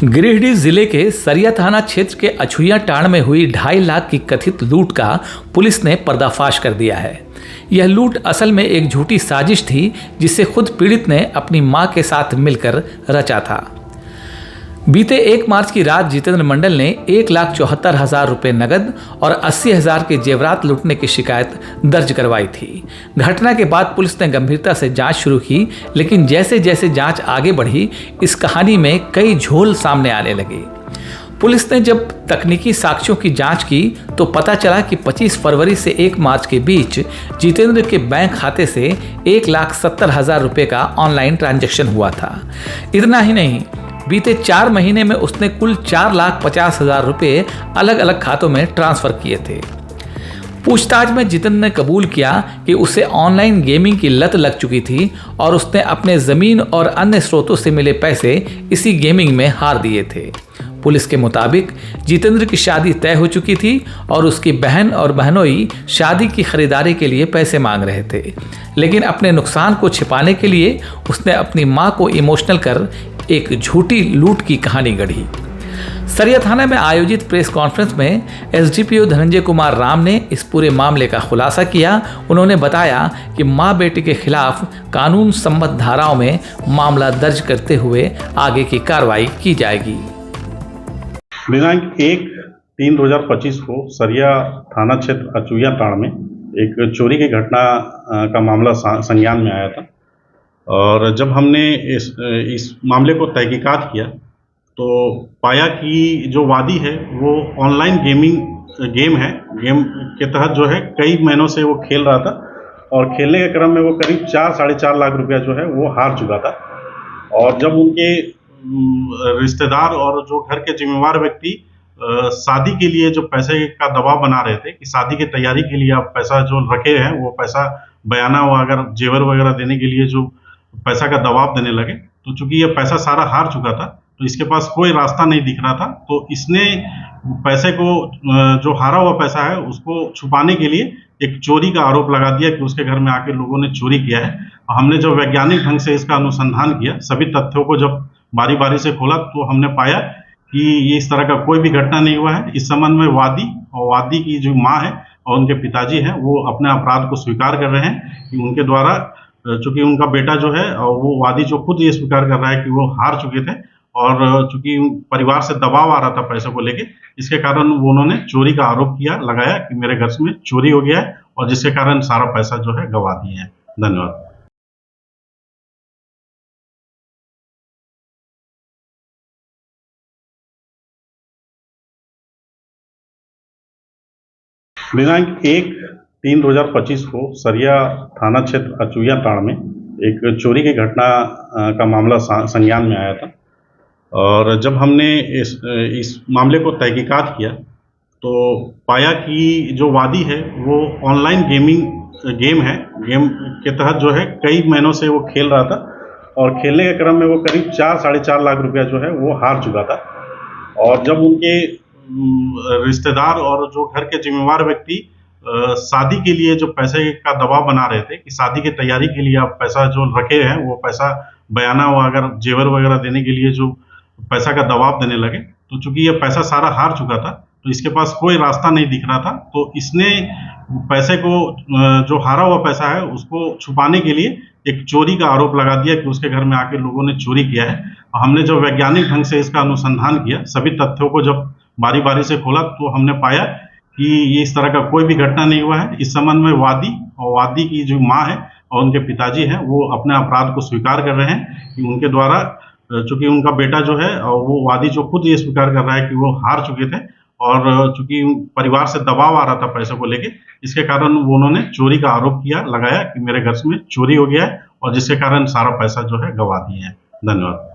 गिरिडीह जिले के सरिया थाना क्षेत्र के अछुइया टांड में हुई 2.5 लाख की कथित लूट का पुलिस ने पर्दाफाश कर दिया है। यह लूट असल में एक झूठी साजिश थी जिसे खुद पीड़ित ने अपनी मां के साथ मिलकर रचा था। बीते 1 मार्च की रात जितेंद्र मंडल ने 1,74,000 रुपये नगद और 80,000 के जेवरात लूटने की शिकायत दर्ज करवाई थी। घटना के बाद पुलिस ने गंभीरता से जांच शुरू की, लेकिन जैसे जैसे जांच आगे बढ़ी, इस कहानी में कई झोल सामने आने लगे। पुलिस ने जब तकनीकी साक्ष्यों की जांच की तो पता चला कि 25 फरवरी से 1 मार्च के बीच जितेंद्र के बैंक खाते से 1,70,000 रुपये का ऑनलाइन ट्रांजैक्शन हुआ था। इतना ही नहीं, बीते 4 महीने में उसने कुल 4,50,000 रुपये अलग अलग खातों में ट्रांसफर किए थे। पूछताछ में जितेंद्र ने कबूल किया कि उसे ऑनलाइन गेमिंग की लत लग चुकी थी और उसने अपने ज़मीन और अन्य स्रोतों से मिले पैसे इसी गेमिंग में हार दिए थे। पुलिस के मुताबिक जितेंद्र की शादी तय हो चुकी थी और उसकी बहन और बहनोई शादी की खरीदारी के लिए पैसे मांग रहे थे, लेकिन अपने नुकसान को छिपाने के लिए उसने अपनी मां को इमोशनल कर एक झूठी लूट की कहानी गढ़ी। सरिया थाना में आयोजित प्रेस कॉन्फ्रेंस में एसडीपीओ धनंजय कुमार राम ने इस पूरे मामले का खुलासा किया। उन्होंने बताया कि मां बेटे के खिलाफ कानून सम्मत धाराओं में मामला दर्ज करते हुए आगे की कार्रवाई की जाएगी। दिनांक 1/3/2025 को सरिया थाना क्षेत्र अछुइया टांड में एक चोरी की घटना का मामला संज्ञान में आया था और जब हमने इस मामले को तहकीकात किया तो पाया कि जो वादी है वो ऑनलाइन गेम के तहत जो है कई महीनों से वो खेल रहा था और खेलने के क्रम में वो करीब 4-4.5 लाख रुपया जो है वो हार चुका था। और जब उनके रिश्तेदार और जो घर के जिम्मेवार व्यक्ति शादी के लिए जो पैसे का दबाव बना रहे थे कि शादी की तैयारी के लिए आप पैसा जो रखे हैं वो पैसा बयाना व अगर जेवर वगैरह देने के लिए जो पैसा का दबाव देने लगे, तो चूंकि ये पैसा सारा हार चुका था तो इसके पास कोई रास्ता नहीं दिख रहा था, तो इसने पैसे को जो हारा हुआ पैसा है उसको छुपाने के लिए एक चोरी का आरोप लगा दिया कि उसके घर में आके लोगों ने चोरी किया है। हमने जब वैज्ञानिक ढंग से इसका अनुसंधान किया, सभी तथ्यों को जब बारी बारी से खोला तो हमने पाया कि ये इस तरह का कोई भी घटना नहीं हुआ है। इस संबंध में वादी की जो माँ है और उनके पिताजी हैं वो अपने अपराध को स्वीकार कर रहे हैं कि उनके द्वारा, चूंकि उनका बेटा जो है वो वादी जो खुद ये स्वीकार कर रहा है कि वो हार चुके थे और चूंकि परिवार से दबाव आ रहा था पैसों को लेके, इसके कारण उन्होंने चोरी का आरोप लगाया कि मेरे घर में चोरी हो गया है और जिसके कारण सारा पैसा जो है गंवा दिए हैं। धन्यवाद। दिनांक 1/3/2025 को सरिया थाना क्षेत्र अछुइया टांड में एक चोरी की घटना का मामला संज्ञान में आया था और जब हमने इस मामले को तहकीकात किया तो पाया कि जो वादी है वो ऑनलाइन गेम के तहत जो है कई महीनों से वो खेल रहा था और खेलने के क्रम में वो करीब 4-4.5 लाख रुपया जो है वो हार चुका था। और जब उनके रिश्तेदार और जो घर के जिम्मेवार व्यक्ति शादी के लिए जो पैसे का दबाव बना रहे थे कि शादी की तैयारी के लिए आप पैसा जो रखे हैं वो पैसा बयाना व अगर जेवर वगैरह देने के लिए जो पैसा का दबाव देने लगे, तो चूंकि ये पैसा सारा हार चुका था तो इसके पास कोई रास्ता नहीं दिख रहा था, तो इसने पैसे को जो हारा हुआ पैसा है उसको छुपाने के लिए एक चोरी का आरोप लगा दिया कि उसके घर में आके लोगों ने चोरी किया है। हमने जब वैज्ञानिक ढंग से इसका अनुसंधान किया, सभी तथ्यों को जब बारी बारी से खोला तो हमने पाया कि ये इस तरह का कोई भी घटना नहीं हुआ है। इस संबंध में वादी की जो माँ है और उनके पिताजी हैं वो अपने अपराध को स्वीकार कर रहे हैं कि उनके द्वारा, चूंकि उनका बेटा जो है वो वादी जो खुद ये स्वीकार कर रहा है कि वो हार चुके थे और चूंकि परिवार से दबाव आ रहा था पैसों को लेके, इसके कारण उन्होंने चोरी का आरोप लगाया कि मेरे घर में चोरी हो गया है और जिसके कारण सारा पैसा जो है गंवा दिए हैं। धन्यवाद।